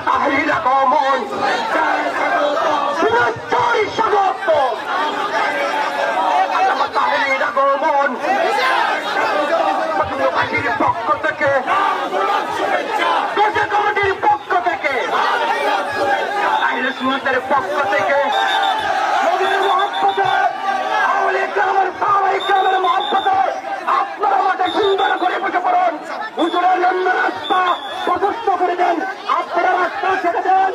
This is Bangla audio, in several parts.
তাহরির আগমন শুভেচ্ছার স্বাগত আল্লামা তাহরির আগমন পার্টির পক্ষ থেকে কমিটির পক্ষ থেকে আহলে সুন্নাতের পক্ষ থেকে আপনারা মাঠে সুন্দর করে বসে পড়ুন। হুজুরের জন্য রাস্তা প্রশস্ত করে দেন, আপনারা রাস্তা ছেড়ে দেন।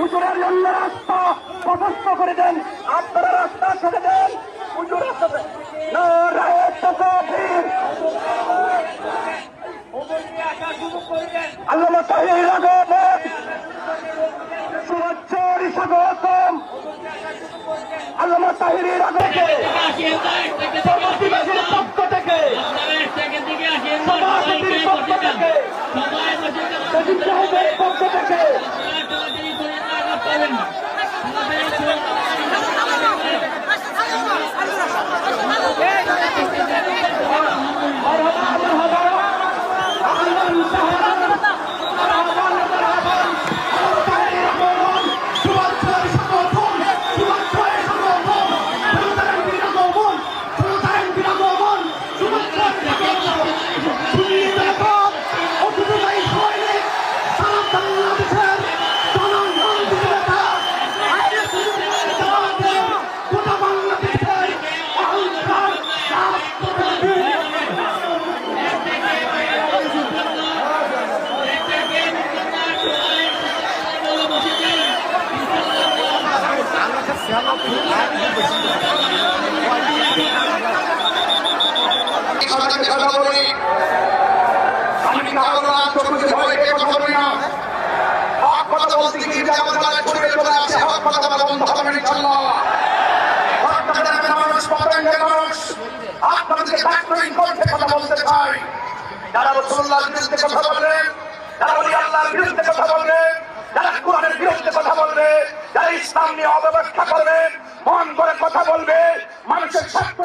হুজুরের জন্য রাস্তা প্রশস্ত করে দেন, আপনারা রাস্তা ছেড়ে দেন। হুজুর আল্লামা তাহরির আগমন শুভেচ্ছার স্বাগতম আল্লামা তাহরির আগমন সমাজবাসীর পক্ষ থেকে সমাজবাসীর পক্ষ থেকে সাহেবের পক্ষ থেকে কথা বলি আমি কথা বলি না হক কথা বলতে গিয়ে আমার গায়ে ছুড়ে চলে আসে হক কথা বলা বন্ধ হবে ইনশাআল্লাহ। হক কথা মানুষ পতঙ্গের মানুষ আপনাদেরকে ডাক্তারিং করতে কথা বলতে চাই। যারা রাসূলুল্লাহর বিরুদ্ধে কথা বলবে, যারা ওলি আল্লাহর বিরুদ্ধে কথা বলবে, যারা কোরআনের বিরুদ্ধে কথা বলবে, যারা ইসলাম নিয়ে অব্যবস্থা করবে, মন করে কথা বলবে, মানুষের স্বার্থ